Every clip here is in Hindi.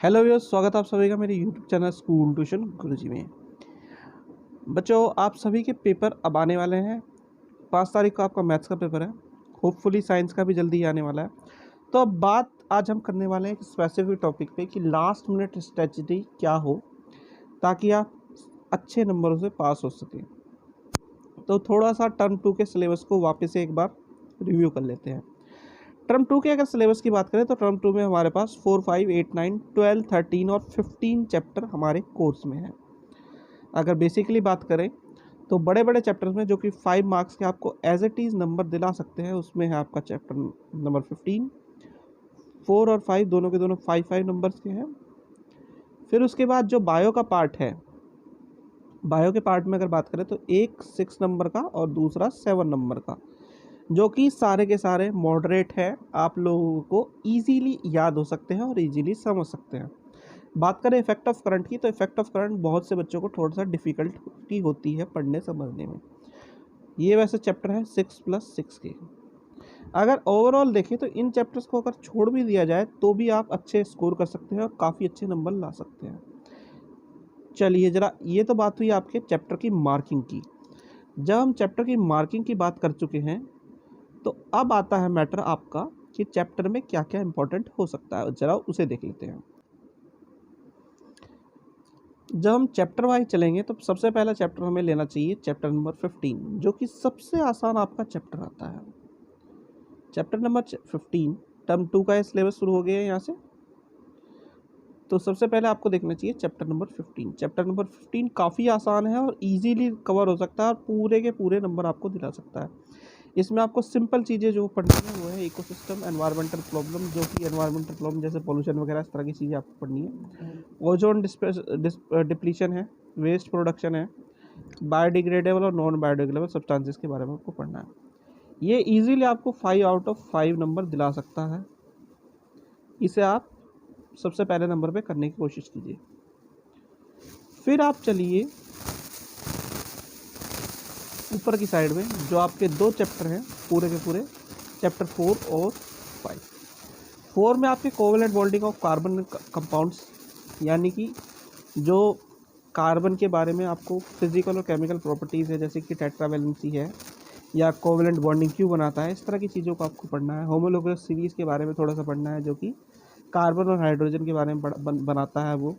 हेलो व्यूअर्स, स्वागत है आप सभी का मेरे यूट्यूब चैनल स्कूल ट्यूशन गुरुजी में। बच्चों, आप सभी के पेपर अब आने वाले हैं। 5 तारीख को आपका मैथ्स का पेपर है। होपफुली साइंस का भी जल्दी आने वाला है। तो अब बात आज हम करने वाले हैं एक स्पेसिफिक टॉपिक पे कि लास्ट मिनट स्ट्रेटजी क्या हो ताकि आप अच्छे नंबरों से पास हो सकें। तो थोड़ा सा टर्म 2 के सिलेबस को वापस से एक बार रिव्यू कर लेते हैं। टर्म 2 के अगर सिलेबस की बात करें तो टर्म 2 में हमारे पास 4, 5, 8, 9, 12, 13 और 15 चैप्टर हमारे कोर्स में है। अगर बेसिकली बात करें तो बड़े बड़े चैप्टर्स में जो कि 5 मार्क्स के आपको एज इट इज़ नंबर दिला सकते हैं, उसमें है आपका चैप्टर नंबर 15। 4 और 5 दोनों के दोनों 5 नंबर्स के हैं। फिर उसके बाद जो बायो का पार्ट है, बायो के पार्ट में अगर बात करें तो एक 6 नंबर का और दूसरा 7 नंबर का, जो कि सारे के सारे मॉडरेट है, आप लोगों को ईजीली याद हो सकते हैं और ईजीली समझ सकते हैं। बात करें इफेक्ट ऑफ करंट की, तो इफेक्ट ऑफ करंट बहुत से बच्चों को थोड़ा सा डिफ़िकल्टी होती है पढ़ने समझने में। ये वैसे चैप्टर है 6+6 के। अगर ओवरऑल देखें तो इन चैप्टर्स को अगर छोड़ भी दिया जाए तो भी आप अच्छे स्कोर कर सकते हैं और काफ़ी अच्छे नंबर ला सकते हैं। चलिए ज़रा, ये तो बात हुई आपके चैप्टर की मार्किंग की। जब हम चैप्टर की मार्किंग की बात कर चुके हैं तो अब आता है मैटर आपका कि चैप्टर में क्या क्या इंपॉर्टेंट हो सकता है, ज़रा उसे देख लेते हैं। जब हम चैप्टर वाइज चलेंगे तो सबसे पहला चैप्टर हमें लेना चाहिए चैप्टर नंबर 15, जो कि सबसे आसान आपका चैप्टर आता है। चैप्टर नंबर 15 टर्म 2 का सिलेबस शुरू हो गया है यहाँ से। तो सबसे पहले आपको देखना चाहिए चैप्टर नंबर 15। चैप्टर नंबर 15 काफ़ी आसान है और इजीली कवर हो सकता है और पूरे के पूरे नंबर आपको दिला सकता है। इसमें आपको सिंपल चीज़ें जो पढ़नी है वो है इकोसिस्टम, एनवायरमेंटल प्रॉब्लम, जो कि एनवायरमेंटल प्रॉब्लम जैसे पोल्यूशन वगैरह इस तरह की चीज़ें आपको पढ़नी है। ओजोन डिप्लीशन है, वेस्ट प्रोडक्शन है, बायोडिग्रेडेबल और नॉन बायोडिग्रेडेबल सब्सटेंसेस के बारे में आपको पढ़ना है। ये इजीली आपको 5 आउट ऑफ 5 नंबर दिला सकता है। इसे आप सबसे पहले नंबर पे करने की कोशिश कीजिए। फिर आप चलिए ऊपर की साइड में, जो आपके 2 चैप्टर हैं पूरे के पूरे, चैप्टर 4 और 5। 4 में आपके covalent bonding of carbon compounds, यानी कि जो कार्बन के बारे में आपको फिजिकल और केमिकल प्रॉपर्टीज़ है, जैसे कि टेट्रावैलेंसी है या कोवेलेंट बॉन्डिंग क्यों बनाता है, इस तरह की चीज़ों को आपको पढ़ना है। होमोलोगस सीरीज़ के बारे में थोड़ा सा पढ़ना है, जो कि कार्बन और हाइड्रोजन के बारे में बनाता है वो।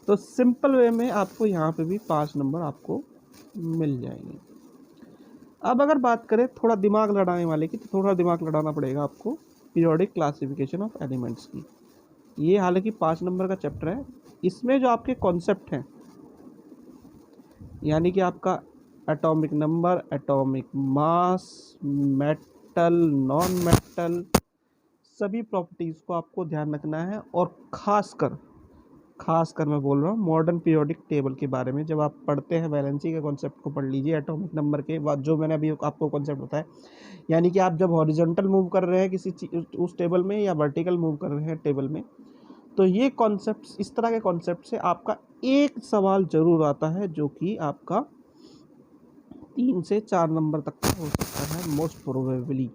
तो सिंपल वे में आपको यहाँ पे भी 5 नंबर आपको मिल जाएंगे। अब अगर बात करें थोड़ा दिमाग लड़ाने वाले की, तो थोड़ा दिमाग लड़ाना पड़ेगा आपको पीरियोडिक क्लासिफिकेशन ऑफ एलिमेंट्स की। ये हालांकि 5 नंबर का चैप्टर है। इसमें जो आपके कॉन्सेप्ट हैं, यानी कि आपका atomic number, atomic mass, metal, non metal, सभी प्रॉपर्टीज़ को आपको ध्यान रखना है। और खासकर मैं बोल रहा हूँ मॉडर्न पीरियोडिक टेबल के बारे में। जब आप पढ़ते हैं वैलेंसी के कॉन्सेप्ट को पढ़ लीजिए एटॉमिक नंबर के बाद, जो मैंने अभी आपको कॉन्सेप्ट बताया। यानी कि आप जब हॉरिजॉन्टल मूव कर रहे हैं किसी उस टेबल में या वर्टिकल मूव कर रहे हैं टेबल में, तो ये कॉन्सेप्ट, इस तरह के कॉन्सेप्ट से आपका एक सवाल जरूर आता है, जो कि आपका 3 से 4 नंबर तक का हो सकता है मोस्ट प्रोबेबली।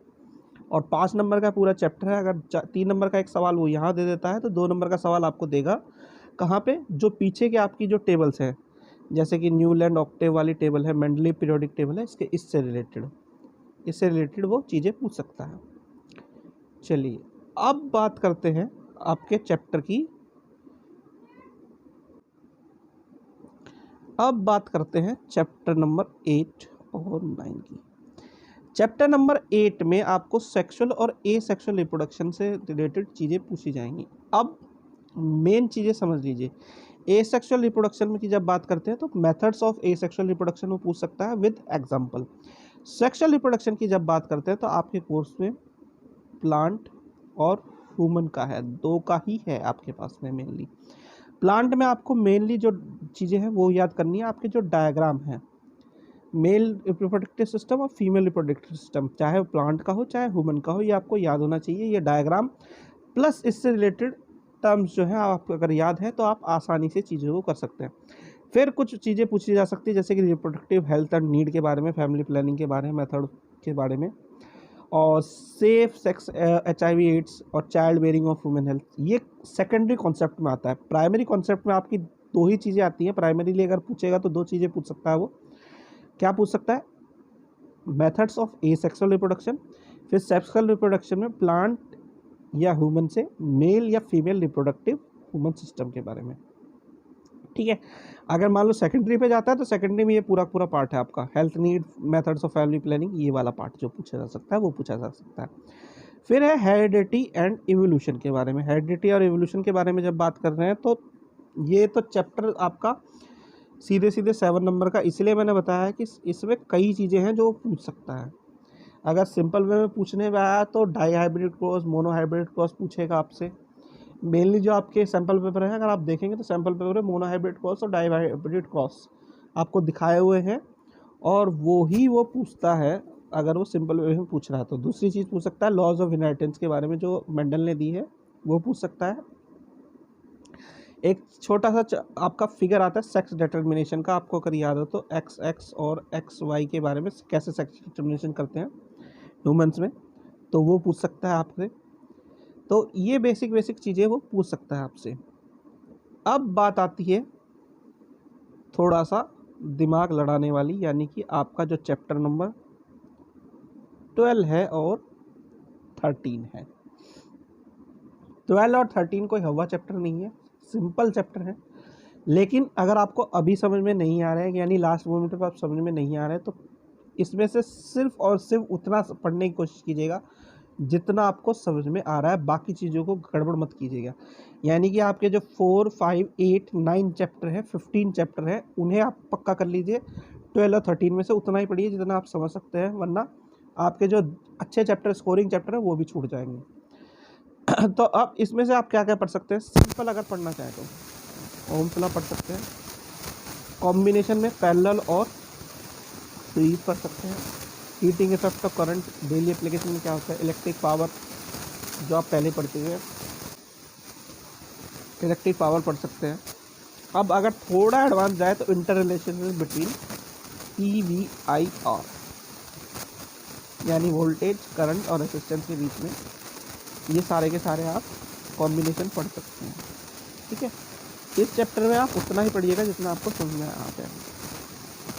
और 5 नंबर का पूरा चैप्टर है। अगर 3 नंबर का एक सवाल वो यहाँ दे देता है, तो 2 नंबर का सवाल आपको देगा कहाँ पे, जो पीछे के आपकी जो टेबल्स हैं, जैसे कि न्यूलैंड ऑक्टेव वाली टेबल है, मेंडलीव पीरियोडिक टेबल है, इससे रिलेटेड वो चीज़ें पूछ सकता है। चलिए अब बात करते हैं आपके चैप्टर की। अब बात करते हैं चैप्टर नंबर 8 और 9 की। चैप्टर नंबर 8 में आपको सेक्सुअल और ए सेक्सुअल रिप्रोडक्शन से रिलेटेड चीज़ें पूछी जाएंगी। अब मेन चीज़ें समझ लीजिए। ए सेक्सुअल रिप्रोडक्शन में की जब बात करते हैं तो methods of A sexual reproduction वो पूछ सकता है विद एग्जांपल। सेक्सुअल रिप्रोडक्शन की जब बात करते हैं तो आपके कोर्स में प्लांट और ह्यूमन का है, 2 का ही है आपके पास में मेनली। प्लांट में आपको मेनली जो चीज़ें हैं वो याद करनी है। आपके जो डायग्राम है, मेल रिप्रोडक्टिव सिस्टम और फीमेल रिप्रोडक्टिव सिस्टम, चाहे वो प्लांट का हो चाहे ह्यूमन का हो, ये आपको याद होना चाहिए। ये डायग्राम प्लस इससे रिलेटेड टर्म्स जो है आपको अगर याद है तो आप आसानी से चीज़ों को कर सकते हैं। फिर कुछ चीज़ें पूछी जा सकती है, जैसे कि रिप्रोडक्टिव हेल्थ एंड नीड के बारे में, फैमिली प्लानिंग के बारे में, मेथड के बारे में, और सेफ सेक्स, HIV एड्स और child bearing of women health, ये सेकेंडरी कॉन्सेप्ट में आता है। प्राइमरी कॉन्सेप्ट में आपकी दो ही चीज़ें आती हैं। प्राइमरीली अगर पूछेगा तो दो चीज़ें पूछ सकता है वो। क्या पूछ सकता है? मेथड्स ऑफ एसेक्सुअल रिप्रोडक्शन, फिर सेक्सुअल रिप्रोडक्शन में प्लांट या ह्यूमन से मेल या फीमेल रिप्रोडक्टिव ह्यूमन सिस्टम के बारे में। ठीक है, अगर मान लो सेकेंडरी पे जाता है तो सेकेंडरी में ये पूरा पूरा पार्ट है आपका, health need, methods of family planning, ये वाला पार्ट जो पूछा जा सकता है वो पूछा जा सकता है। फिर है हेरिडिटी एंड इवोल्यूशन के बारे में। हेरिडिटी और इवोल्यूशन के बारे में जब बात कर रहे हैं तो ये तो चैप्टर आपका सीधे सीधे 7 नंबर का, इसलिए मैंने बताया है कि इसमें कई चीज़ें हैं जो वो पूछ सकता है। अगर सिंपल वे में पूछने में आया तो dihybrid cross, monohybrid cross पूछेगा आपसे। मेनली जो आपके सैम्पल पेपर हैं अगर आप देखेंगे तो सैम्पल पेपर में मोनो हाइब्रिड क्रॉस और डाई हाइब्रिड क्रॉस आपको दिखाए हुए हैं, और वो पूछता है अगर वो सिंपल वे में पूछ रहा है तो। दूसरी चीज़ पूछ सकता है लॉज ऑफ इनहेरिटेंस के बारे में जो मेंडल ने दी है वो पूछ सकता है। एक छोटा सा आपका फिगर आता है सेक्स डिटर्मिनेशन का, आपको अगर याद हो तो XX और XY के बारे में कैसे सेक्स डिटर्मिनेशन करते हैं ह्यूमंस में, तो वो पूछ सकता है आपसे। तो ये बेसिक चीज़ें वो पूछ सकता है आपसे। अब बात आती है थोड़ा सा दिमाग लड़ाने वाली, यानी कि आपका जो चैप्टर नंबर 12 है और 13 है। 12 और 13 कोई हवा चैप्टर नहीं है, सिंपल चैप्टर है। लेकिन अगर आपको अभी समझ में नहीं आ रहे हैं, यानी लास्ट मोमेंट पर आप समझ में नहीं आ रहे हैं, तो इसमें से सिर्फ और सिर्फ उतना पढ़ने की कोशिश कीजिएगा जितना आपको समझ में आ रहा है, बाकी चीज़ों को गड़बड़ मत कीजिएगा। यानी कि आपके जो 4, 5, 8, 9 चैप्टर है, 15 चैप्टर है, उन्हें आप पक्का कर लीजिए। 12 और 13 में से उतना ही पढ़िए जितना आप समझ सकते हैं, वरना आपके जो अच्छे चैप्टर, स्कोरिंग चैप्टर है, वो भी छूट जाएंगे। तो अब इसमें से आप क्या क्या पढ़ सकते हैं? सिंपल अगर पढ़ना चाहें तो ओम्स लॉ पढ़ सकते हैं, कॉम्बिनेशन में पैरेलल और सीरीज पढ़ सकते हैं, heating effect of current, daily application में क्या होता है, इलेक्ट्रिक पावर जो आप पहले पढ़ चुके हैं, इलेक्ट्रिक पावर पढ़ सकते हैं। अब अगर थोड़ा एडवांस जाए तो इंटर रिलेशन बिटवीन PVIR, यानी वोल्टेज, करंट और रेजिस्टेंस के बीच में, ये सारे के सारे आप कॉम्बिनेशन पढ़ सकते हैं। ठीक है, इस चैप्टर में आप उतना ही पढ़िएगा जितना आपको समझ में आता है।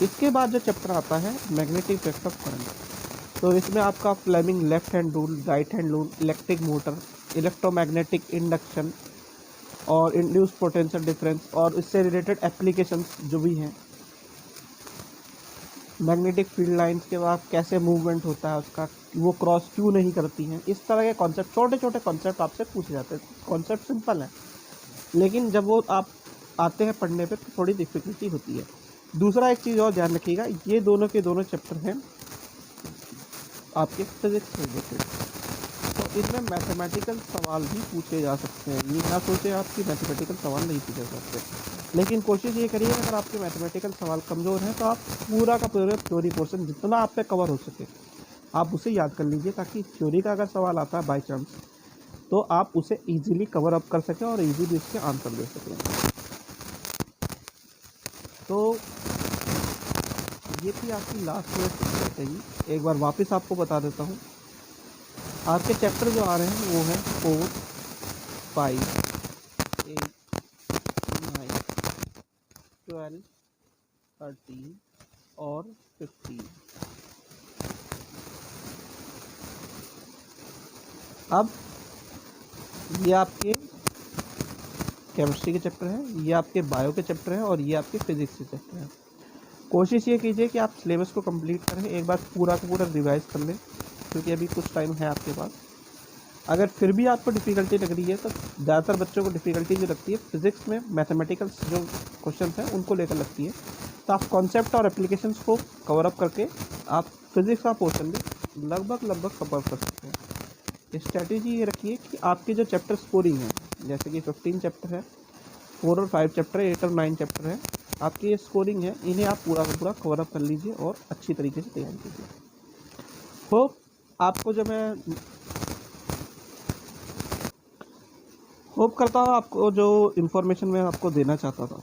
इसके बाद जो चैप्टर आता है मैग्नेटिक इफेक्ट ऑफ करंट, तो इसमें आपका Fleming left hand rule, right hand rule, electric motor, electromagnetic induction और इंड्यूस पोटेंशियल डिफरेंस और इससे रिलेटेड एप्लीकेशंस जो भी हैं, मैग्नेटिक फील्ड लाइंस के बाद कैसे मूवमेंट होता है उसका, वो क्रॉस क्यों नहीं करती हैं, इस तरह के कॉन्सेप्ट, छोटे छोटे कॉन्सेप्ट आपसे पूछे जाते हैं। कॉन्सेप्ट सिंपल है, लेकिन जब वो आप आते हैं पढ़ने पे तो थोड़ी डिफिकल्टी होती है। दूसरा एक चीज़ और ध्यान रखिएगा, ये दोनों के दोनों चैप्टर हैं आपके फिजिक्स से रिलेटेड, तो इसमें मैथमेटिकल सवाल भी पूछे जा सकते हैं। ये ना सोचे आप कि मैथमेटिकल सवाल नहीं पूछे जा सकते, लेकिन कोशिश ये करिए अगर आपके मैथमेटिकल सवाल कमज़ोर हैं तो आप पूरा का पूरा थ्योरी पोर्शन जितना आप पे कवर हो सके आप उसे याद कर लीजिए, ताकि थ्योरी का अगर सवाल आता है बाई चांस तो आप उसे ईजिली कवर अप कर सकें और ईजिली उसके आंसर दे सकें। तो ये थी आपकी लास्ट ईयर की। एक बार वापस आपको बता देता हूँ, आपके चैप्टर जो आ रहे हैं वो हैं 4, 5, 8, 9, 12, 13 और 15। अब ये आपके केमिस्ट्री के चैप्टर हैं, ये आपके बायो के चैप्टर हैं और ये आपके फिजिक्स के चैप्टर हैं। कोशिश ये कीजिए कि आप सिलेबस को कंप्लीट करें, एक बार पूरा का पूरा रिवाइज कर लें, क्योंकि अभी कुछ टाइम है आपके पास। अगर फिर भी आपको डिफ़िकल्टी लग रही है तो ज़्यादातर बच्चों को डिफ़िकल्टी जो लगती है फिज़िक्स में, मैथमेटिकल्स जो क्वेश्चन हैं उनको लेकर लगती है, तो आप कॉन्सेप्ट और एप्लीकेशंस को कवर अप करके आप फिज़िक्स का पोर्शन भी लगभग कवर कर सकते हैं। स्ट्रैटेजी ये रखिए कि आपके जो चैप्टर स्कोरिंग है, जैसे कि 15 चैप्टर है, 4 और 5 चैप्टर है, 8 और 9 चैप्टर है, आपकी ये स्कोरिंग है, इन्हें आप पूरा का पूरा कवर अप कर लीजिए और अच्छी तरीके से तैयारी कीजिए। होप आपको जो मैं होप करता हूँ आपको जो इन्फॉर्मेशन मैं आपको देना चाहता था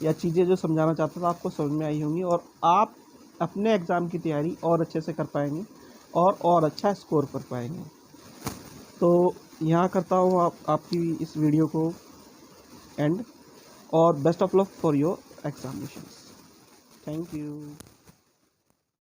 या चीज़ें जो समझाना चाहता था आपको समझ में आई होंगी और आप अपने एग्ज़ाम की तैयारी और अच्छे से कर पाएंगे। और अच्छा स्कोर कर पाएंगे। तो यहाँ करता हूँ आपकी इस वीडियो को एंड, और best of luck for your examinations. Thank you.